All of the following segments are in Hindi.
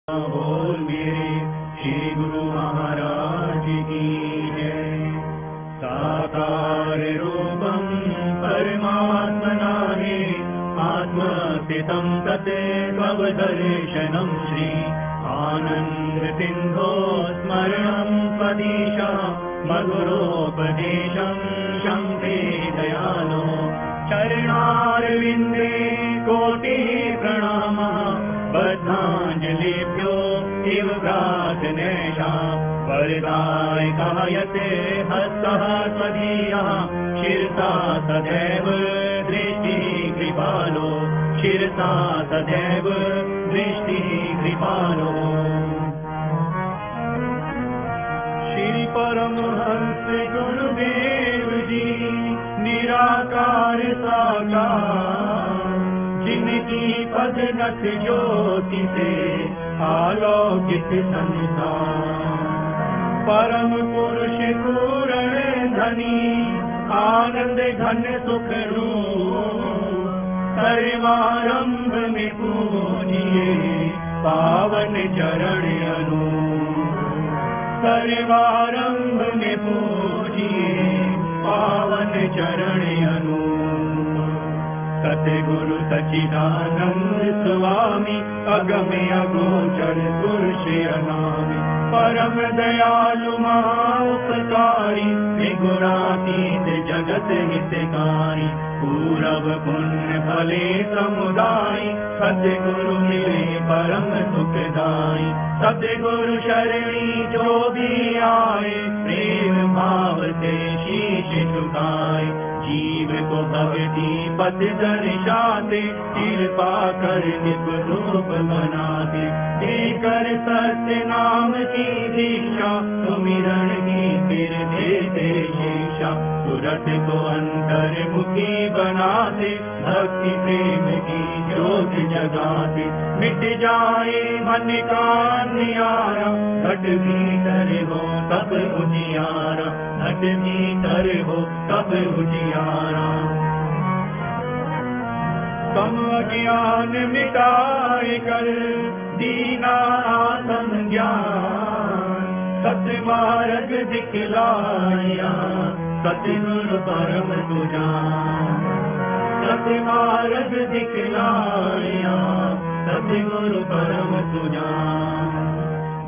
बोल मेरे श्री गुरु महाराज की जय। साकार रूपं परमात्मनाहे आत्मस्थितं तत् स्वदर्शनं श्री आनंद सिंधो स्मरणं स्वदीशा मधुरोपदेशं शम्भे दयालो चरणारविन्दे कोटि प्रणामः बद्धाञ्जलिभ्यो इव प्रार्थनेशा वरदाय कायते हस्तः त्वदीयः शिरसा सदैव दृष्टिः कृपालो शिरसा सदैव दृष्टिः कृपालो। श्री परमहंस गुरुदेव जी निराकार साकार जिनकी पद नख ज्योति से आलोकित संसार परम पुरुष पूर्ण धनी आनंद घन सुख रूप सर्वारंभ में पूजिए पावन चरण अनूप सर्वारंभ में पूजिए पावन चरण अनूप। सतगुरु सच्चिदानंद स्वामी अगम अगोचर पुरुष अनामि परम दयालु महाउपकारी त्रिगुणातीत जगत हितकारी पूरब पुण्य फले समुदाय सतगुरु मिले परम सुखदाई। सतगुरु शरणी जो भी आए प्रेम भाव से शीश झुकाए जीव को भक्ति पथ दर्शाते कृपा कर निप रूप बनाते देकर सत्य नाम की दीक्षा सुमिरन की फिर देते शिक्षा सुरत को अंतर्मुखी बनाते भक्ति प्रेम की ज्योत जगाते मिट जाए मन का अंधियारा घट भीतर हो तब उजियारा घट भीतर हो तब उजियारा। कम अज्ञान मिटाए कर दीना आत्म ज्ञान सतमार्ग दिखलाया सतगुरु परम तुझान सतमार्ग दिखलाया सतगुरु परम तुझान।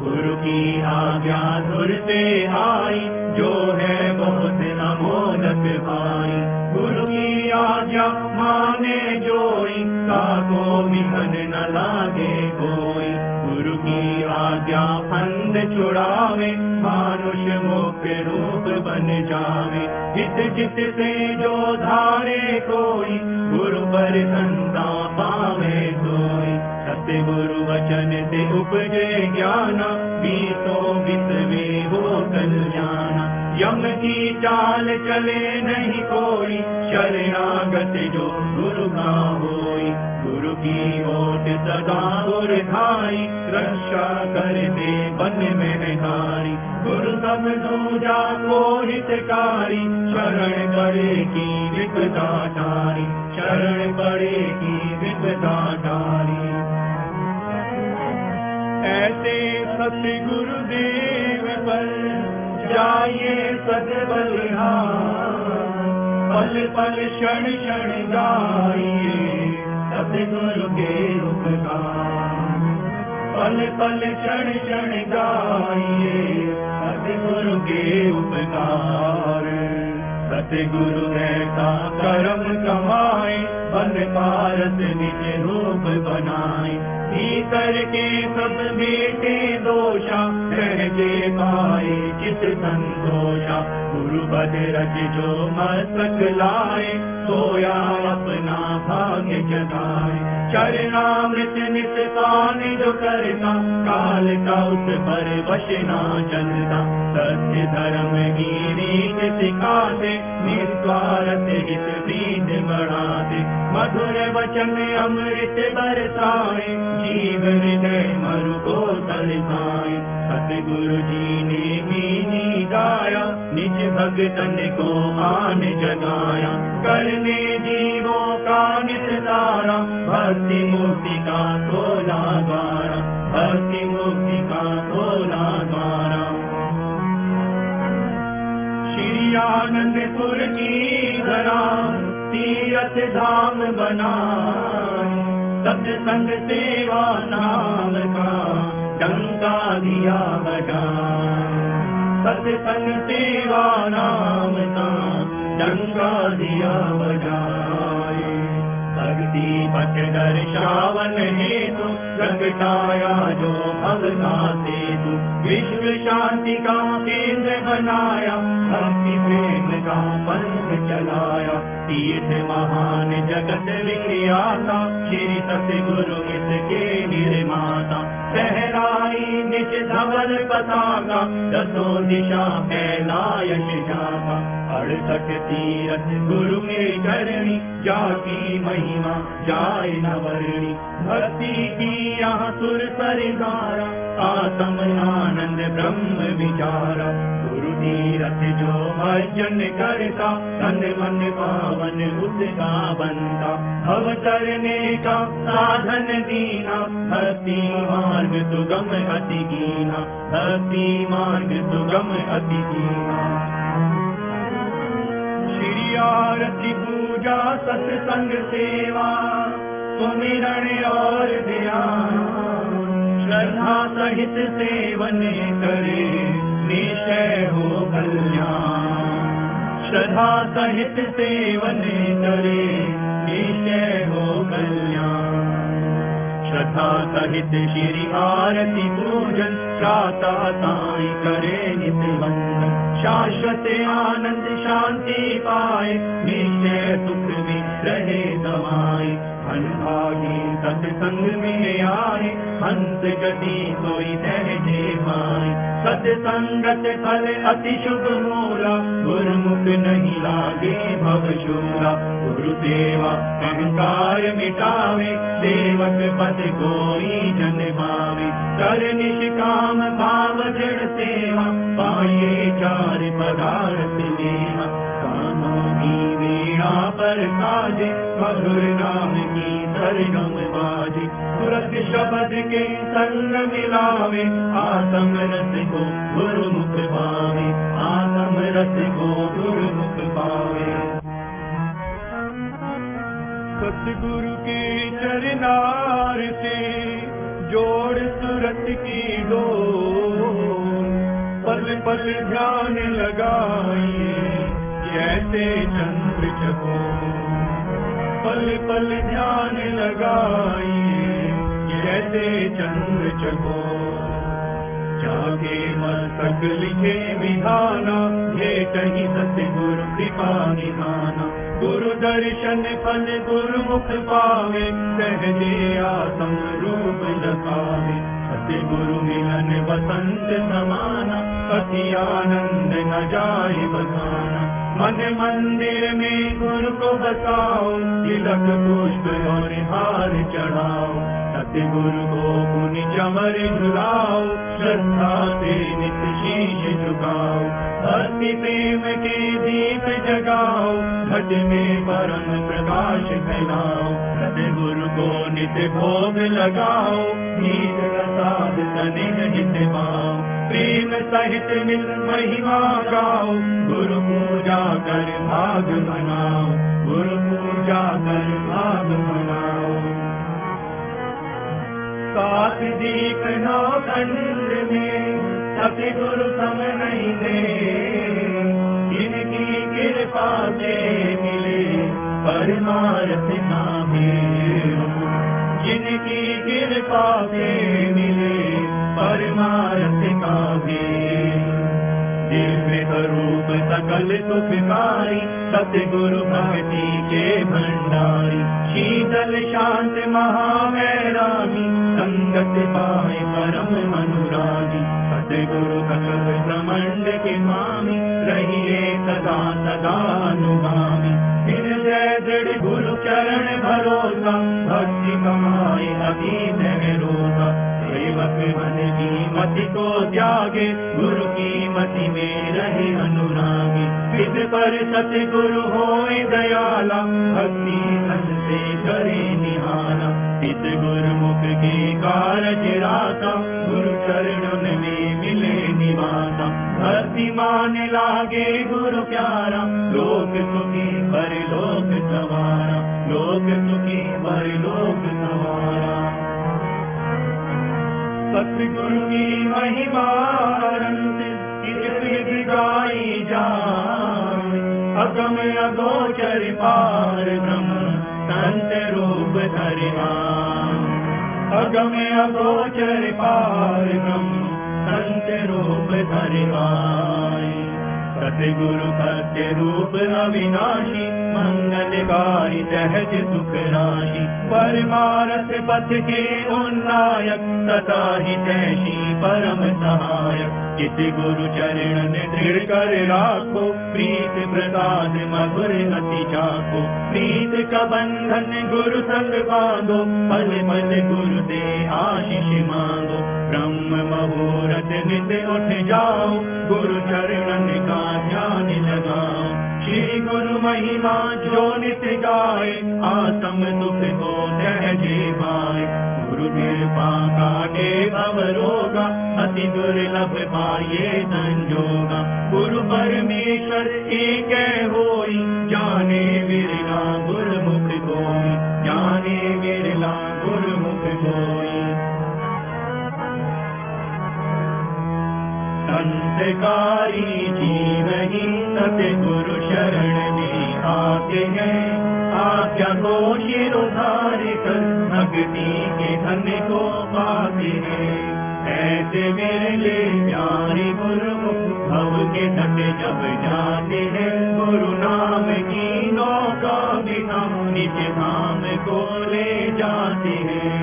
गुरु की आज्ञा धुर से आई जो है बहुत अमोलक भाई गुरु की आज्ञा माने जोई ताको विघन न लागे कोई गुरु की आज्ञा फंद छुड़ावे मानुष मुख्य रूप बन जावे हित जित से जो धारे कोई गुरु पर संता पावे कोई सतगुरु वचन से उपजे ज्ञान बीतो बितवे हो कल्याण यम की चाल चले नहीं कोई शरणागत जो गुरु का होई गुरु की ओट सदा गुर धाई रक्षा कर दे बन में हारी गुरु सब दूजा को हितकारी शरण पड़े की विपदा टारी शरण पड़े की विपदा टारी। ऐसे सतगुरु देव पर जाइए सतबलिहार पल पल क्षण क्षण गाइए सतगुरु के उपकार पल पल क्षण क्षण गाइए सतगुरु के उपकार। सतगुरु ऐसा कर्म कमाए बन पारस निज रूप बनाए भीतर के सब बेटे दोषा रहते पाए चित संतोषा गुरु बद रज जो मस्तक लाए सोया अपना भाग्य जगाए चरणामृत नित पान जो करता काल का उस पर वश ना चलता सत्य धर्म की रीत सिखाते निस्वार्थ हित प्रीत बढ़ाते मधुर वचन अमृत बरसाए जीवन हृदय मरु को तरसाए। सतगुरु जी ने भी गाया निज भगतन को आन जगाया करने जीवों का निस्तारा भक्ति मूर्ति का तोला गारा भक्ति आनंदपुर की धरा तीरथ धाम बनाए, सत्संग सेवा नाम का डंका दिया बजाए, सत्संग सेवा नाम का डंका दिया बजाए। भक्ति पथ दर्शावन हेतु प्रगटाया जो भगता सेतु, विश्व शांति का केंद्र बनाया, भक्ति प्रेम का पंथ चलाया, तीर्थ महान जगत विख्याता, श्री सतगुरु इसके निर्माता, फहराई निज धवल पताका, दसों दिशा फैलायश जाता, 68 तीरथ गुरु में करणी, जाकी महिमा जाय न वर्णी, भक्ति की यहाँ सुर सरदारा, आत्म आनंद ब्रह्म विचारा, गुरु तीरथ जो भजन करता, तन मन पावन उसका बनता, भव तरने का साधन दीना, भक्ति मार्ग सुगम अति कीना, भक्ति मार्ग सुगम अति कीना। श्री आरती पूजा सत्संग सेवा, सुमिरन और ध्यान, श्रद्धा सहित सेवन करे, निश्चय हो कल्याण, श्रद्धा सहित सेवन करे, निश्चय हो कल्याण। श्रद्धा सहित श्री आरती पूजन, प्रातः साई करे नित वंदन, शाश्वत आनंद शांति पाए, निश्चय सुख में रहे समाए, भागी सत्संग में आए, हंस गति सोई सहजे पाए, सत्संगत फल अति शुभ मूला, गुरुमुख नहीं लागे भव शूला, गुरु सेवा अहंकार मिटावे, सेवक पद कोई जन पावे, कर निष्काम भाव दृढ़ सेवा, पाए चार पदार्थ लेवा, कानों की वीणा पर साजे, मधुर नाम की सरगम बाजे, सुरत शब्द के संग मिलावे, आत्म रस को गुरुमुख पावे, आत्म रस को गुरुमुख पावे। सतगुरु के चरनार से जोड़ सुरत की डोर, पल पल ध्यान लगाइए जैसे चंद्र चकोर, पल पल ध्यान लगाइए जैसे चंद्र चकोर, जाके मस्तक लिखे विधाना, भेट ही सतगुरु कृपा निधाना, गुरु दर्शन फल गुरुमुख पावे, सहजे आत्म रूप लखावे, सतगुरु मिलन बसंत समाना, अति आनंद न जाए बसाना, मन मंदिर में गुरु को बसाओ, तिलक पुष्प और हार चढ़ाओ, सतगुरु को पुनि चमर झुलाओ, श्रद्धा से नित शीश झुकाओ, भक्ति प्रेम के दीप जगाओ, घट में परम प्रकाश फैलाओ, सतगुरु को नित भोग लगाओ, नीत प्रसाद तनिक हित पाओ, प्रेम सहित मिल महिमा गाओ, गुरु पूजा कर भाग मनाओ, गुरु पूजा कर भाग मनाओ। 7 दीप 9 खंड में सतगुरु सम नहीं दे, जिनकी कृपा से मिले परमार्थ नामे, जिनकी कृपा से मिले परमार्थ कामे, दिव्य स्वरूप सकल सुखकारी, सतगुरु भक्ति के भंडारी, शीतल शांत महावैरागी, संगत पाए परम अनुरागी, सतगुरु सकल ब्रह्मांड के स्वामी, रहिए सदा सदा अनुगामी, हृदय दृढ़ गुरु चरण भरोसा, भक्ति कमाए अतीत है रोसा, सेवक मन की मति को त्यागे, गुरु की मति में रहे अनुरागी, इस पर सतगुरु होए दयाला, भक्ति रस से करे निहारा, इस गुरुमुख के कारज राता, गुरु चरणों में मिले निवासा, भक्ति मान लागे गुरु प्यारा, लोक सुखी परलोक सवारा, लोक सुखी परलोक सवारा। सतगुरु की महिमा अनंत, किस गाई जाए, अगम अगोचर पार ब्रह्म संत रूप धरिमा, अगम अगोचर पार ब्रह्म संत रूप धरिमाए। सतगुरु सत्य रूप अविनाशी, मंगलकारी सहज सुख राशि, परमारथ पथ के उन्नायक, सदा ही तैसी परम सहायक। चित गुरु चरण दृढ़ कर राखो, प्रीत प्रसाद मधुर अति चाखो, प्रीत का बंधन गुरु संग बांधो, पल पल गुरु दे आशीष मांगो। ब्रह्म मुहूर्त नित उठ जाओ, गुरु चरणन का ध्यान लगाओ। श्री गुरु महिमा जो नित गाए, आत्म दुख को सहजे पाए। गुरु कृपा काटे भव रोगा, अति दुर्लभ पाए संजोगा। गुरु परमेश्वर एक होई, जाने विरला गुरुमुख कोई, जाने विरला गुरुमुख कोई। संतकारी जीव ही सतगुरु शरण में आते हैं, आज्ञा को शिरोधार कर भक्ति के धन को पाते हैं। ऐसे मेरे प्यारे गुरुमुख भव के तट जब जाते हैं, गुरु नाम की नौका बिना निज धाम को ले जाते हैं।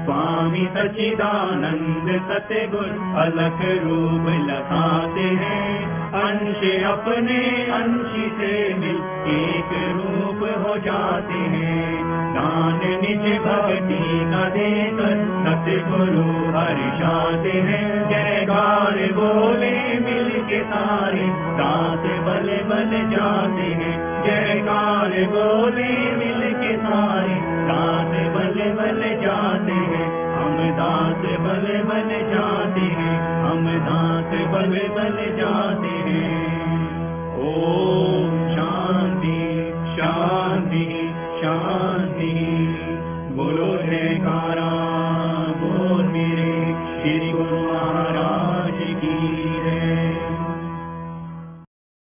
स्वामी सच्चिदानंद सतगुरु अलग रूप लगाते हैं, अंश अपने अंश से मिल एक रूप हो जाते हैं। दान निज भक्ति का देकर सतगुरु हर्षाते हैं, जयकार बोले मिल के सारे, दास बल बल जाते हैं। जयकार बोले मिल के सारे, दास बल बल जाते हैं। हम दास बल बल जाते हैं, हम दास बल बल जाते